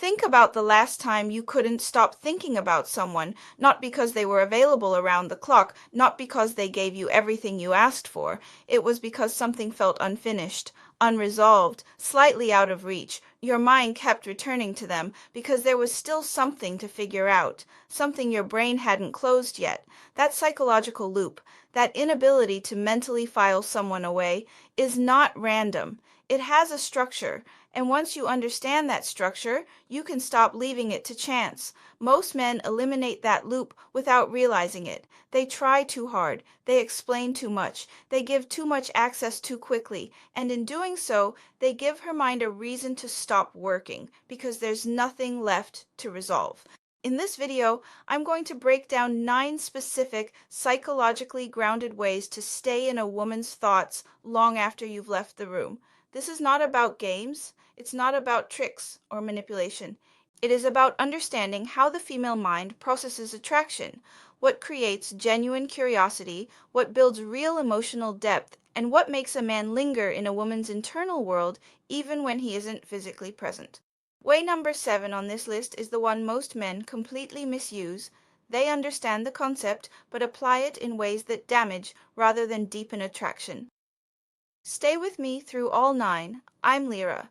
Think about the last time you couldn't stop thinking about someone, not because they were available around the clock, not because they gave you everything you asked for. It was because something felt unfinished, unresolved, slightly out of reach. Your mind kept returning to them because there was still something to figure out, something your brain hadn't closed yet. That psychological loop, that inability to mentally file someone away, is not random. It has a structure. And once you understand that structure, you can stop leaving it to chance. Most men eliminate that loop without realizing it. They try too hard, they explain too much, they give too much access too quickly, and in doing so, they give her mind a reason to stop working because there's nothing left to resolve. In this video, I'm going to break down 9 specific psychologically grounded ways to stay in a woman's thoughts long after you've left the room. This is not about games. It's not about tricks or manipulation. It is about understanding how the female mind processes attraction, what creates genuine curiosity, what builds real emotional depth, and what makes a man linger in a woman's internal world even when he isn't physically present. Way number 7 on this list is the one most men completely misuse. They understand the concept but apply it in ways that damage rather than deepen attraction. Stay with me through all 9. I'm Lyra.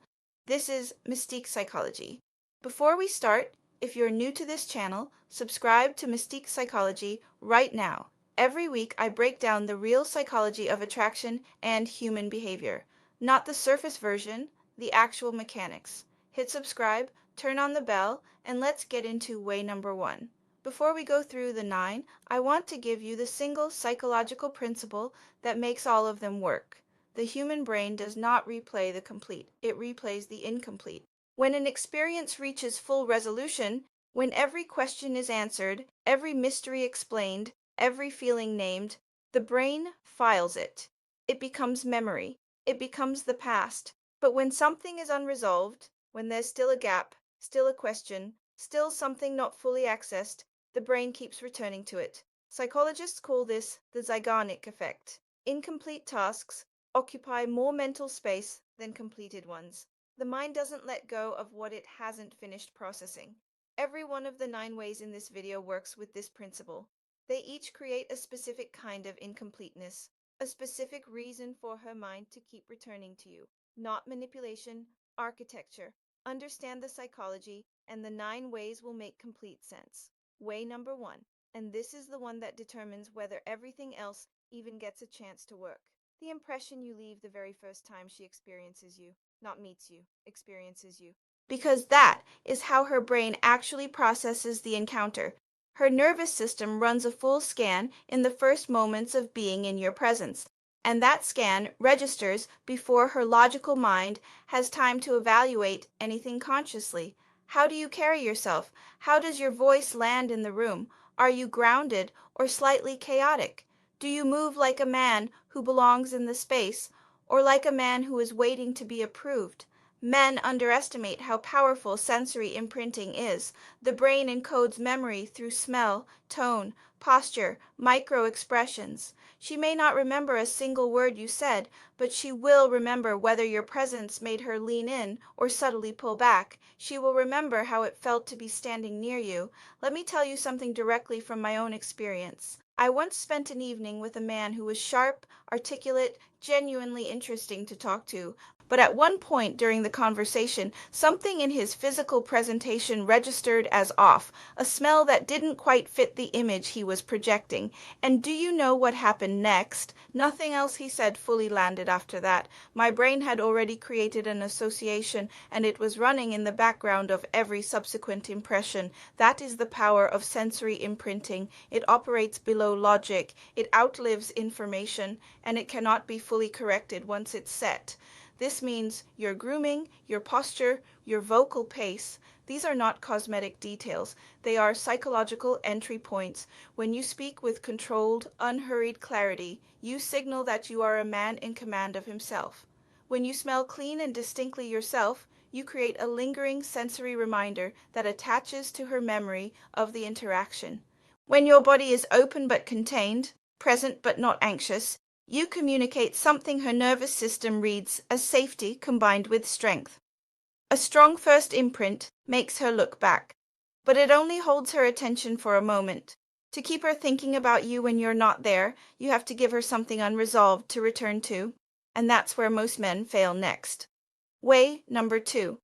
This is Mystique Psychology. Before we start, if you're new to this channel, subscribe to Mystique Psychology right now. Every week I break down the real psychology of attraction and human behavior, not the surface version, the actual mechanics. Hit subscribe, turn on the bell, and let's get into way number 1. Before we go through the 9, I want to give you the single psychological principle that makes all of them work. The human brain does not replay the complete, it replays the incomplete. When an experience reaches full resolution, when every question is answered, every mystery explained, every feeling named, the brain files it. It becomes memory. It becomes the past. But when something is unresolved, when there's still a gap, still a question, still something not fully accessed, the brain keeps returning to it. Psychologists call this the Zeigarnik Effect. Incomplete tasks occupy more mental space than completed ones. The mind doesn't let go of what it hasn't finished processing. Every one of the 9 ways in this video works with this principle. They each create a specific kind of incompleteness, a specific reason for her mind to keep returning to you. Not manipulation, architecture. Understand the psychology, and the 9 ways will make complete sense. Way number 1, and this is the one that determines whether everything else even gets a chance to work. The impression you leave the very first time she experiences you, not meets you, experiences you. Because that is how her brain actually processes the encounter. Her nervous system runs a full scan in the first moments of being in your presence, and that scan registers before her logical mind has time to evaluate anything consciously. How do you carry yourself? How does your voice land in the room? Are you grounded or slightly chaotic? Do you move like a man who belongs in the space, or like a man who is waiting to be approved? Men underestimate how powerful sensory imprinting is. The brain encodes memory through smell, tone, posture, micro-expressions. She may not remember a single word you said, but she will remember whether your presence made her lean in or subtly pull back. She will remember how it felt to be standing near you. Let me tell you something directly from my own experience. I once spent an evening with a man who was sharp, articulate, genuinely interesting to talk to, but at one point during the conversation, something in his physical presentation registered as off, a smell that didn't quite fit the image he was projecting. And do you know what happened next? Nothing else he said fully landed after that. My brain had already created an association, and it was running in the background of every subsequent impression. That is the power of sensory imprinting. It operates below logic, it outlives information, and it cannot be fully corrected once it's set. This means your grooming, your posture, your vocal pace. These are not cosmetic details. They are psychological entry points. When you speak with controlled, unhurried clarity, you signal that you are a man in command of himself. When you smell clean and distinctly yourself, you create a lingering sensory reminder that attaches to her memory of the interaction. When your body is open but contained, present but not anxious, you communicate something her nervous system reads as safety combined with strength. A strong first imprint makes her look back, but it only holds her attention for a moment. To keep her thinking about you when you're not there, you have to give her something unresolved to return to, and that's where most men fail next. Way number 2.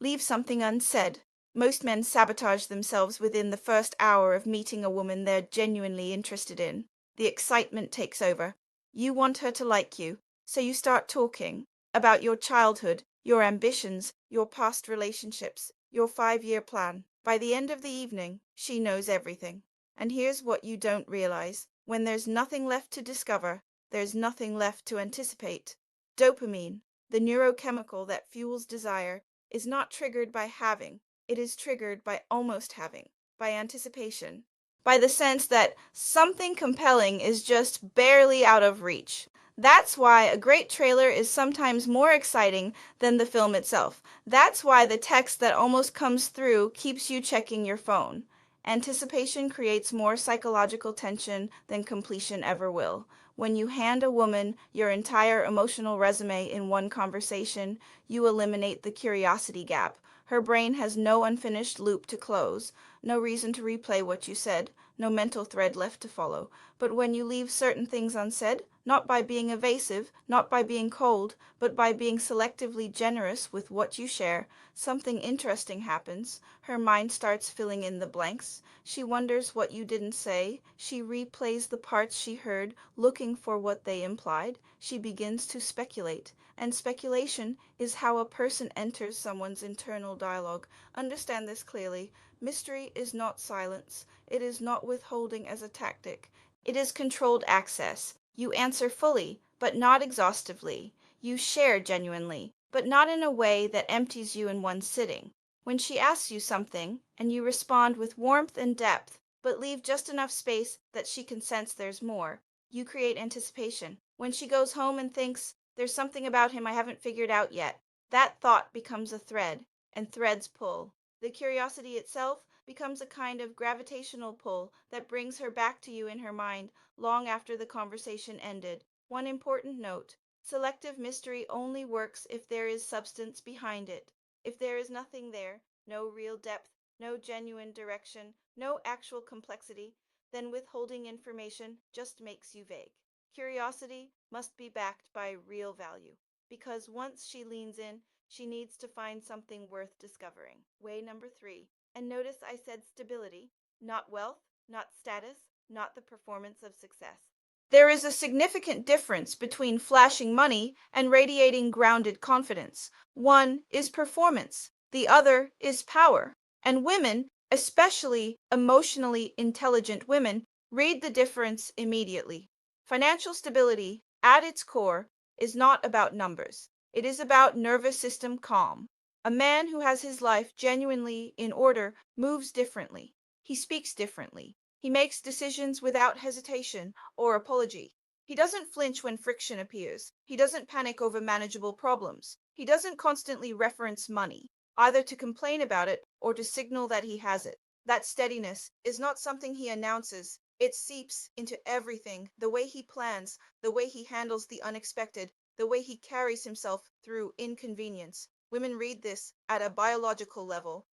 Leave something unsaid. Most men sabotage themselves within the first hour of meeting a woman they're genuinely interested in. The excitement takes over. You want her to like you, so you start talking about your childhood, your ambitions, your past relationships, your 5-year plan. By the end of the evening, she knows everything. And here's what you don't realize. When there's nothing left to discover, there's nothing left to anticipate. Dopamine, the neurochemical that fuels desire, is not triggered by having. It is triggered by almost having, by anticipation, by the sense that something compelling is just barely out of reach. That's why a great trailer is sometimes more exciting than the film itself. That's why the text that almost comes through keeps you checking your phone. Anticipation creates more psychological tension than completion ever will. When you hand a woman your entire emotional resume in one conversation, you eliminate the curiosity gap. Her brain has no unfinished loop to close, no reason to replay what you said, no mental thread left to follow. But when you leave certain things unsaid, not by being evasive, not by being cold, but by being selectively generous with what you share, something interesting happens. Her mind starts filling in the blanks. She wonders what you didn't say. She replays the parts she heard, looking for what they implied. She begins to speculate. And speculation is how a person enters someone's internal dialogue. Understand this clearly. Mystery is not silence. It is not withholding as a tactic. It is controlled access. You answer fully, but not exhaustively. You share genuinely, but not in a way that empties you in one sitting. When she asks you something, and you respond with warmth and depth, but leave just enough space that she can sense there's more, you create anticipation. When she goes home and thinks, there's something about him I haven't figured out yet, that thought becomes a thread, and threads pull. The curiosity itself becomes a kind of gravitational pull that brings her back to you in her mind long after the conversation ended. One important note: selective mystery only works if there is substance behind it. If there is nothing there, no real depth, no genuine direction, no actual complexity, then withholding information just makes you vague. Curiosity must be backed by real value, because once she leans in, she needs to find something worth discovering. Way number 3. And notice I said stability, not wealth, not status, not the performance of success. There is a significant difference between flashing money and radiating grounded confidence. One is performance, the other is power. And women, especially emotionally intelligent women, read the difference immediately. Financial stability, at its core, is not about numbers. It is about nervous system calm. A man who has his life genuinely in order moves differently. He speaks differently. He makes decisions without hesitation or apology. He doesn't flinch when friction appears. He doesn't panic over manageable problems. He doesn't constantly reference money, either to complain about it or to signal that he has it. That steadiness is not something he announces. It seeps into everything: the way he plans, the way he handles the unexpected, the way he carries himself through inconvenience. Women read this at a biological level,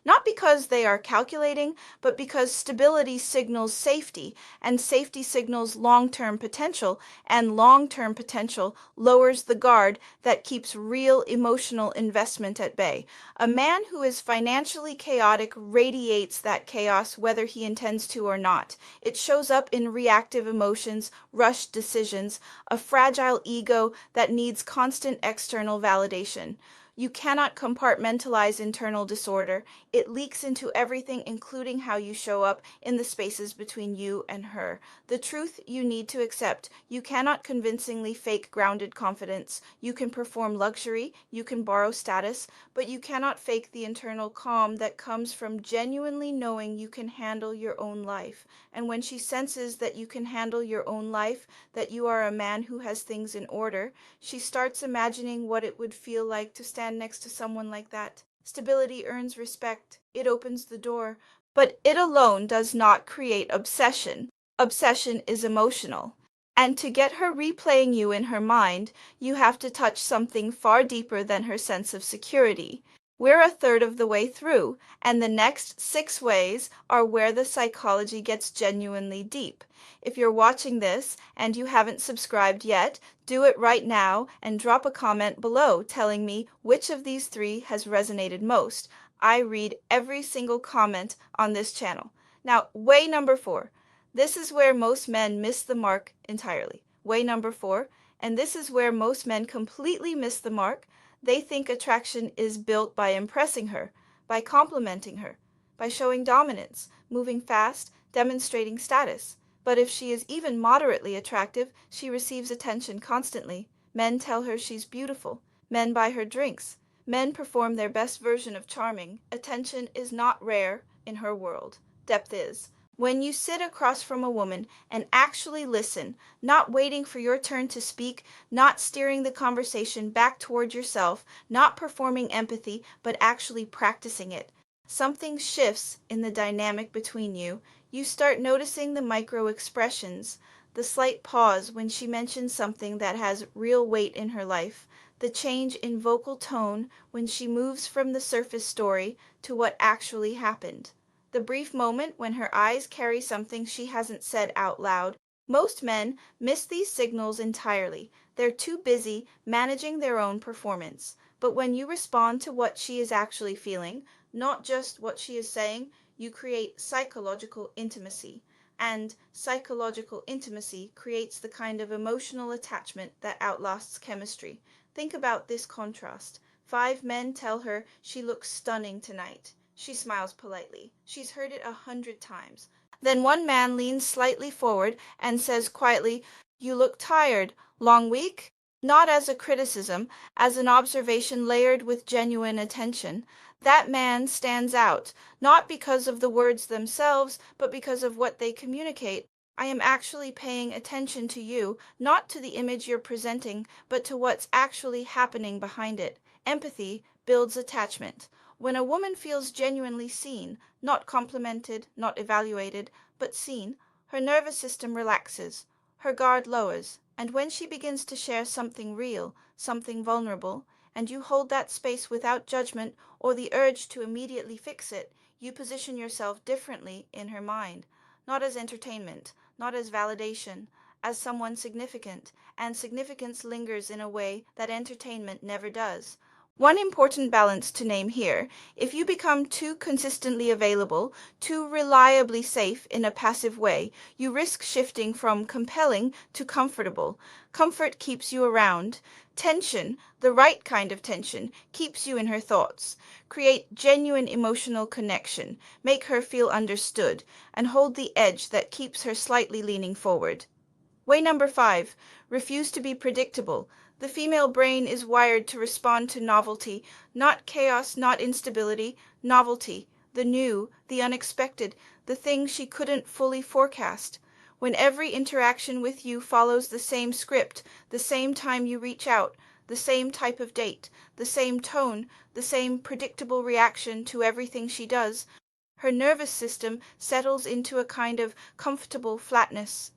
not because they are calculating, but because stability signals safety, and safety signals long-term potential, and long-term potential lowers the guard that keeps real emotional investment at bay. A man who is financially chaotic radiates that chaos whether he intends to or not. It shows up in reactive emotions, rushed decisions, a fragile ego that needs constant external validation. You cannot compartmentalize internal disorder. It leaks into everything, including how you show up in the spaces between you and her. The truth you need to accept: you cannot convincingly fake grounded confidence. You can perform luxury, you can borrow status, but you cannot fake the internal calm that comes from genuinely knowing you can handle your own life. And when she senses that you can handle your own life, that you are a man who has things in order, she starts imagining what it would feel like to stand next to someone like that. Stability earns respect. It opens the door. But it alone does not create obsession. Obsession is emotional. And to get her replaying you in her mind, you have to touch something far deeper than her sense of security. We're a third of the way through, and the next 6 ways are where the psychology gets genuinely deep. If you're watching this and you haven't subscribed yet, do it right now and drop a comment below telling me which of these 3 has resonated most. I read every single comment on this channel. Now, way number 4. This is where most men miss the mark entirely. Way number 4, and this is where most men completely miss the mark. They think attraction is built by impressing her, by complimenting her, by showing dominance, moving fast, demonstrating status. But if she is even moderately attractive, she receives attention constantly. Men tell her she's beautiful. Men buy her drinks. Men perform their best version of charming. Attention is not rare in her world. Depth is. When you sit across from a woman and actually listen, not waiting for your turn to speak, not steering the conversation back toward yourself, not performing empathy, but actually practicing it, something shifts in the dynamic between you. You start noticing the micro expressions, the slight pause when she mentions something that has real weight in her life, the change in vocal tone when she moves from the surface story to what actually happened. The brief moment when her eyes carry something she hasn't said out loud. Most men miss these signals entirely. They're too busy managing their own performance. But when you respond to what she is actually feeling, not just what she is saying, you create psychological intimacy. And psychological intimacy creates the kind of emotional attachment that outlasts chemistry. Think about this contrast. 5 men tell her she looks stunning tonight. She smiles politely. She's heard it 100 times. Then one man leans slightly forward and says quietly, "You look tired. Long week?" Not as a criticism, as an observation layered with genuine attention. That man stands out, not because of the words themselves, but because of what they communicate. I am actually paying attention to you, not to the image you're presenting, but to what's actually happening behind it. Empathy builds attachment. When a woman feels genuinely seen, not complimented, not evaluated, but seen, her nervous system relaxes, her guard lowers, and when she begins to share something real, something vulnerable, and you hold that space without judgment or the urge to immediately fix it, you position yourself differently in her mind, not as entertainment, not as validation, as someone significant, and significance lingers in a way that entertainment never does. One important balance to name here: if you become too consistently available, too reliably safe in a passive way, you risk shifting from compelling to comfortable. Comfort keeps you around. Tension, the right kind of tension, keeps you in her thoughts. Create genuine emotional connection, make her feel understood, and hold the edge that keeps her slightly leaning forward. Way number 5, refuse to be predictable. The female brain is wired to respond to novelty, not chaos, not instability, novelty, the new, the unexpected, the thing she couldn't fully forecast. When every interaction with you follows the same script, the same time you reach out, the same type of date, the same tone, the same predictable reaction to everything she does, her nervous system settles into a kind of comfortable flatness.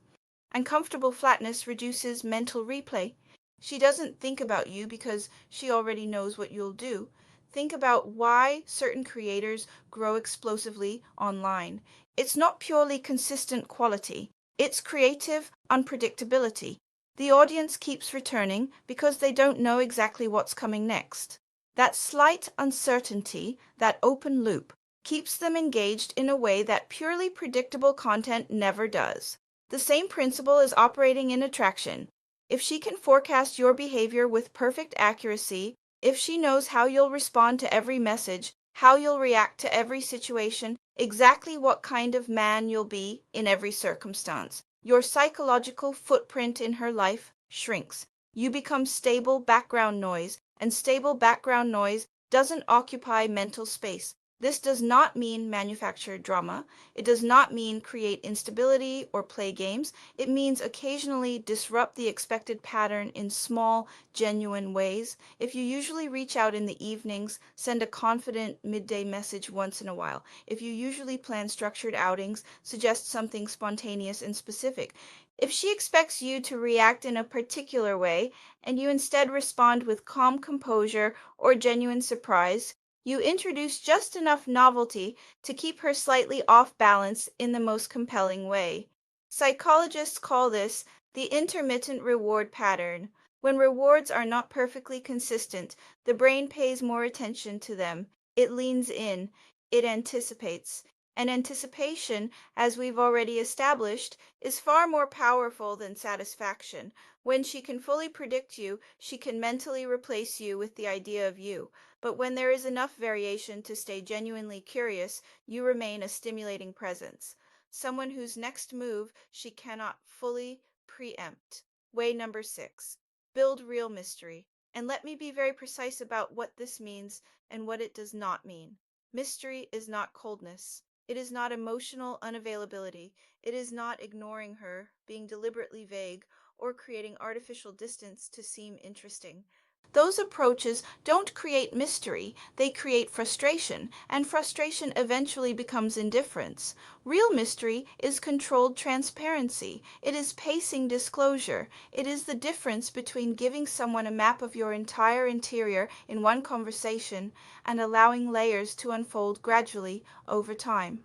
And comfortable flatness reduces mental replay. She doesn't think about you because she already knows what you'll do. Think about why certain creators grow explosively online. It's not purely consistent quality. It's creative unpredictability. The audience keeps returning because they don't know exactly what's coming next. That slight uncertainty, that open loop, keeps them engaged in a way that purely predictable content never does. The same principle is operating in attraction. If she can forecast your behavior with perfect accuracy, if she knows how you'll respond to every message, how you'll react to every situation, exactly what kind of man you'll be in every circumstance, your psychological footprint in her life shrinks. You become stable background noise, and stable background noise doesn't occupy mental space. This does not mean manufacture drama. It does not mean create instability or play games. It means occasionally disrupt the expected pattern in small, genuine ways. If you usually reach out in the evenings, send a confident midday message once in a while. If you usually plan structured outings, suggest something spontaneous and specific. If she expects you to react in a particular way and you instead respond with calm composure or genuine surprise, You introduce just enough novelty to keep her slightly off balance in the most compelling way. Psychologists call this the intermittent reward pattern. When rewards are not perfectly consistent, the brain pays more attention to them. It leans in, it anticipates. And anticipation, as we've already established, is far more powerful than satisfaction. When she can fully predict you, she can mentally replace you with the idea of you. But when there is enough variation to stay genuinely curious, you remain a stimulating presence, someone whose next move she cannot fully preempt. Way number 6. Build real mystery. And let me be very precise about what this means and what it does not mean. Mystery is not coldness. It is not emotional unavailability. It is not ignoring her, being deliberately vague, or creating artificial distance to seem interesting. Those approaches don't create mystery, they create frustration, and frustration eventually becomes indifference. Real mystery is controlled transparency, it is pacing disclosure, it is the difference between giving someone a map of your entire interior in one conversation and allowing layers to unfold gradually over time.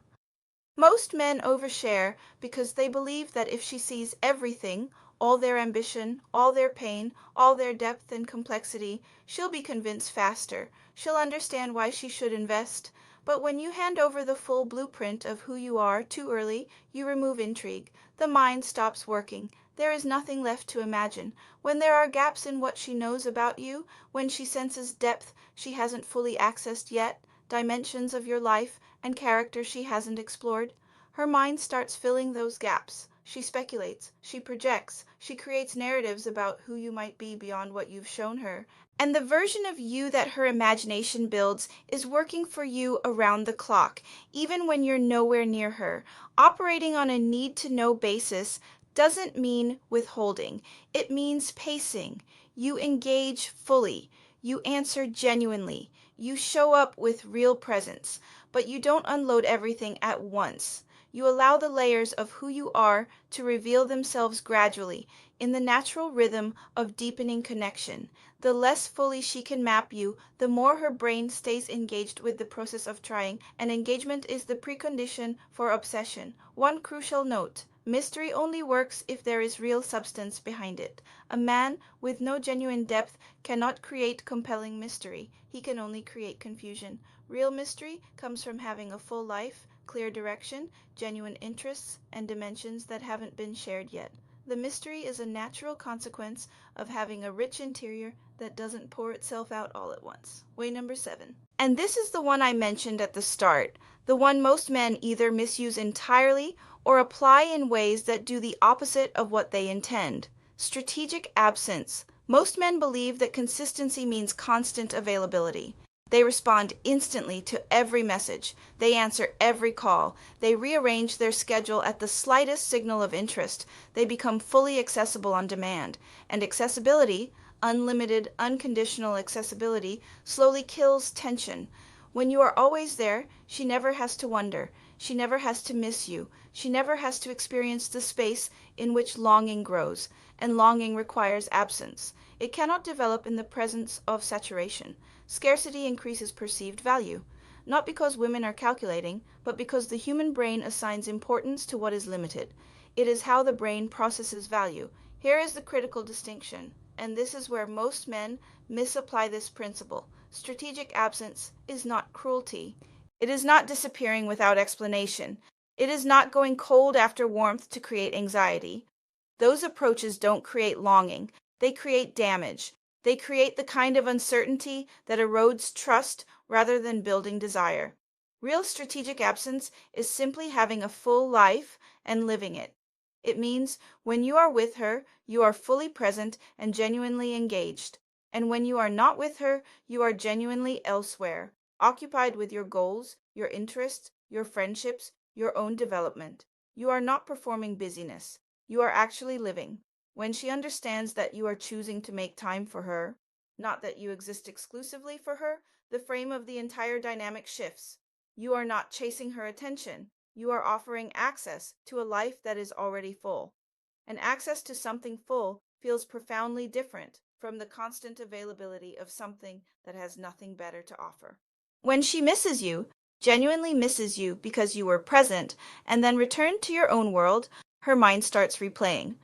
Most men overshare because they believe that if she sees everything, all their ambition, all their pain, all their depth and complexity, she'll be convinced faster. She'll understand why she should invest. But when you hand over the full blueprint of who you are too early, you remove intrigue. The mind stops working. There is nothing left to imagine. When there are gaps in what she knows about you, when she senses depth she hasn't fully accessed yet, dimensions of your life and character she hasn't explored, her mind starts filling those gaps. She speculates, she projects, she creates narratives about who you might be beyond what you've shown her. And the version of you that her imagination builds is working for you around the clock, even when you're nowhere near her. Operating on a need to know basis doesn't mean withholding, it means pacing. You engage fully, you answer genuinely, you show up with real presence, but you don't unload everything at once. You allow the layers of who you are to reveal themselves gradually in the natural rhythm of deepening connection. The less fully she can map you, the more her brain stays engaged with the process of trying, and engagement is the precondition for obsession. One crucial note: mystery only works if there is real substance behind it. A man with no genuine depth cannot create compelling mystery. He can only create confusion. Real mystery comes from having a full life, clear direction, genuine interests, and dimensions that haven't been shared yet. The mystery is a natural consequence of having a rich interior that doesn't pour itself out all at once. Way number 7. And this is the one I mentioned at the start, the one most men either misuse entirely or apply in ways that do the opposite of what they intend. Strategic absence. Most men believe that consistency means constant availability. They respond instantly to every message. They answer every call. They rearrange their schedule at the slightest signal of interest. They become fully accessible on demand. And accessibility, unlimited, unconditional accessibility, slowly kills tension. When you are always there, she never has to wonder. She never has to miss you. She never has to experience the space in which longing grows. And longing requires absence. It cannot develop in the presence of saturation. Scarcity increases perceived value, not because women are calculating, but because the human brain assigns importance to what is limited. It is how the brain processes value. Here is the critical distinction, and this is where most men misapply this principle. Strategic absence is not cruelty. It is not disappearing without explanation. It is not going cold after warmth to create anxiety. Those approaches don't create longing, they create damage. They create the kind of uncertainty that erodes trust rather than building desire. Real strategic absence is simply having a full life and living it. It means when you are with her, you are fully present and genuinely engaged. And when you are not with her, you are genuinely elsewhere, occupied with your goals, your interests, your friendships, your own development. You are not performing busyness. You are actually living. When she understands that you are choosing to make time for her, not that you exist exclusively for her, the frame of the entire dynamic shifts. You are not chasing her attention. You are offering access to a life that is already full. And access to something full feels profoundly different from the constant availability of something that has nothing better to offer. When she misses you, genuinely misses you because you were present, and then returned to your own world, her mind starts replaying.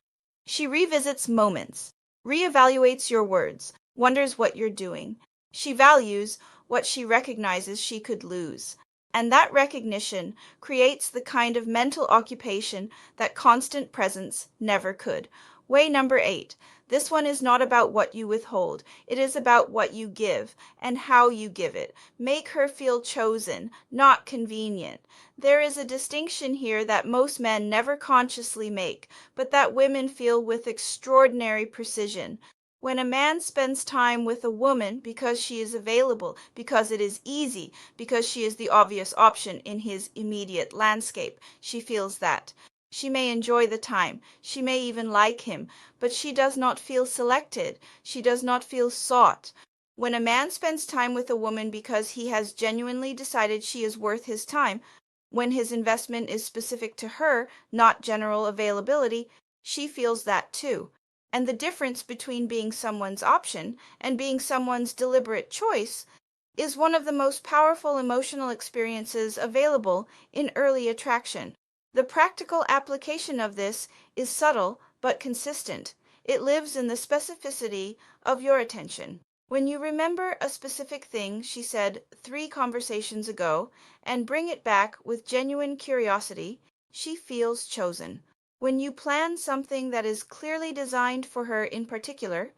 She revisits moments, reevaluates your words, wonders what you're doing. She values what she recognizes she could lose. And that recognition creates the kind of mental occupation that constant presence never could. Way number 8. This one is not about what you withhold. It is about what you give and how you give it. Make her feel chosen, not convenient. There is a distinction here that most men never consciously make, but that women feel with extraordinary precision. When a man spends time with a woman because she is available, because it is easy, because she is the obvious option in his immediate landscape, she feels that. She may enjoy the time, she may even like him, but she does not feel selected, she does not feel sought. When a man spends time with a woman because he has genuinely decided she is worth his time, when his investment is specific to her, not general availability, she feels that too. And the difference between being someone's option and being someone's deliberate choice is one of the most powerful emotional experiences available in early attraction. The practical application of this is subtle but consistent. It lives in the specificity of your attention. When you remember a specific thing she said 3 conversations ago and bring it back with genuine curiosity, she feels chosen. When you plan something that is clearly designed for her in particular,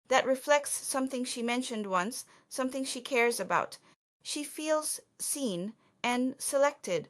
that reflects something she mentioned once, something she cares about, she feels seen and selected.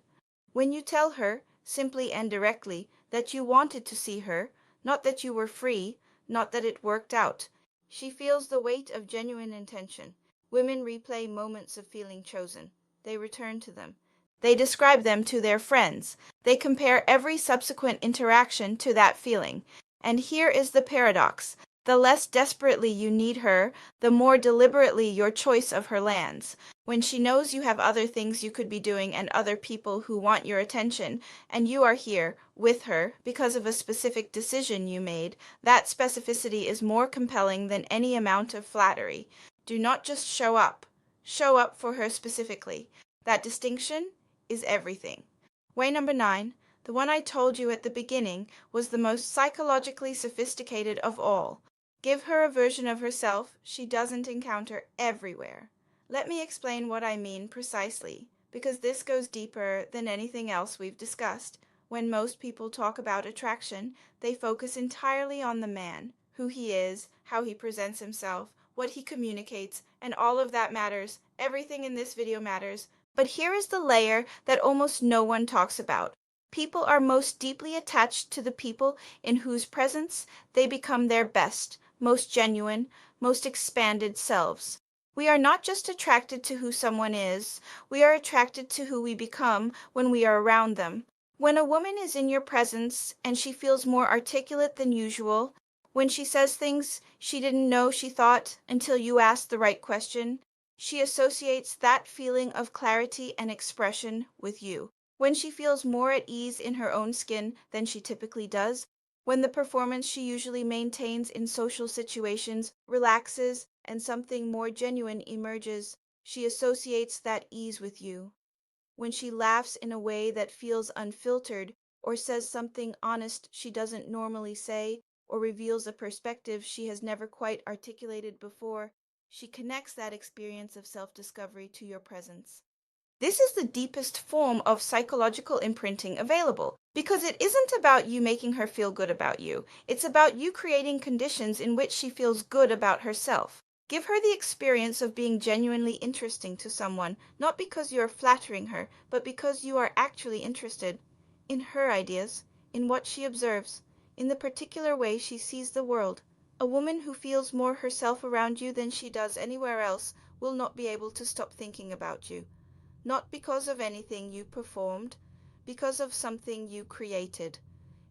When you tell her, simply and directly, that you wanted to see her, not that you were free, not that it worked out, she feels the weight of genuine intention. Women replay moments of feeling chosen. They return to them. They describe them to their friends. They compare every subsequent interaction to that feeling. And here is the paradox. The less desperately you need her, the more deliberately your choice of her lands. When she knows you have other things you could be doing and other people who want your attention, and you are here with her because of a specific decision you made, that specificity is more compelling than any amount of flattery. Do not just show up. Show up for her specifically. That distinction is everything. Way number 9, the one I told you at the beginning, was the most psychologically sophisticated of all. Give her a version of herself she doesn't encounter everywhere. Let me explain what I mean precisely, because this goes deeper than anything else we've discussed. When most people talk about attraction, they focus entirely on the man, who he is, how he presents himself, what he communicates, and all of that matters. Everything in this video matters. But here is the layer that almost no one talks about. People are most deeply attached to the people in whose presence they become their best, most genuine, most expanded selves. We are not just attracted to who someone is, we are attracted to who we become when we are around them. When a woman is in your presence and she feels more articulate than usual, when she says things she didn't know she thought until you asked the right question, she associates that feeling of clarity and expression with you. When she feels more at ease in her own skin than she typically does, when the performance she usually maintains in social situations relaxes and something more genuine emerges, she associates that ease with you. When she laughs in a way that feels unfiltered, or says something honest she doesn't normally say, or reveals a perspective she has never quite articulated before, she connects that experience of self-discovery to your presence. This is the deepest form of psychological imprinting available, because it isn't about you making her feel good about you. It's about you creating conditions in which she feels good about herself. Give her the experience of being genuinely interesting to someone, not because you are flattering her, but because you are actually interested in her ideas, in what she observes, in the particular way she sees the world. A woman who feels more herself around you than she does anywhere else will not be able to stop thinking about you. Not because of anything you performed, because of something you created.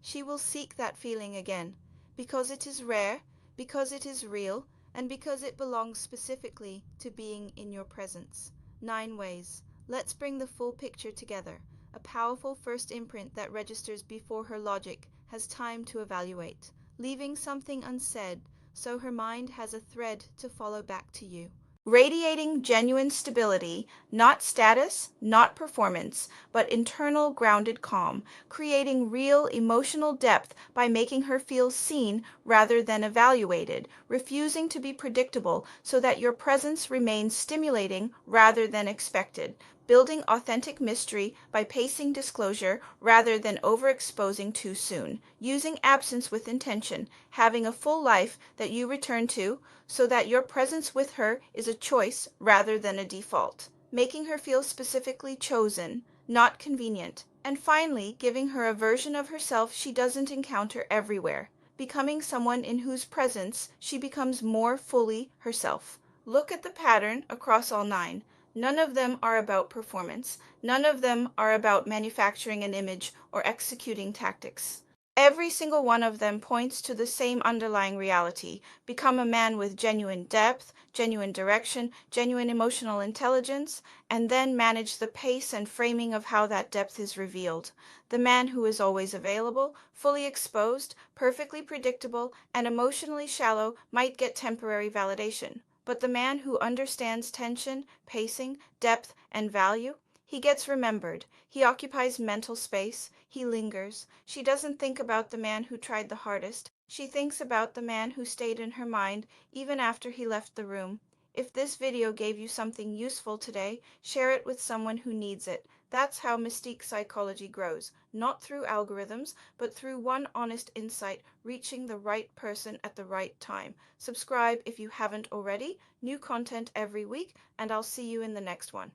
She will seek that feeling again, because it is rare, because it is real, and because it belongs specifically to being in your presence. 9 ways. Let's bring the full picture together. A powerful first imprint that registers before her logic has time to evaluate, leaving something unsaid, so her mind has a thread to follow back to you. radiating genuine stability, not status, not performance, but internal grounded calm, creating real emotional depth by making her feel seen rather than evaluated, refusing to be predictable so that your presence remains stimulating rather than expected, building authentic mystery by pacing disclosure rather than overexposing too soon, using absence with intention, having a full life that you return to so that your presence with her is a choice rather than a default, making her feel specifically chosen, not convenient, and finally giving her a version of herself she doesn't encounter everywhere, becoming someone in whose presence she becomes more fully herself. Look at the pattern across all 9. None of them are about performance. None of them are about manufacturing an image or executing tactics. Every single one of them points to the same underlying reality. Become a man with genuine depth, genuine direction, genuine emotional intelligence, and then manage the pace and framing of how that depth is revealed. The man who is always available, fully exposed, perfectly predictable, and emotionally shallow might get temporary validation. But the man who understands tension, pacing, depth, and value, he gets remembered. He occupies mental space. He lingers. She doesn't think about the man who tried the hardest. She thinks about the man who stayed in her mind even after he left the room. If this video gave you something useful today, share it with someone who needs it. That's how Mystique psychology grows, not through algorithms, but through one honest insight reaching the right person at the right time. Subscribe if you haven't already. New content every week, and I'll see you in the next one.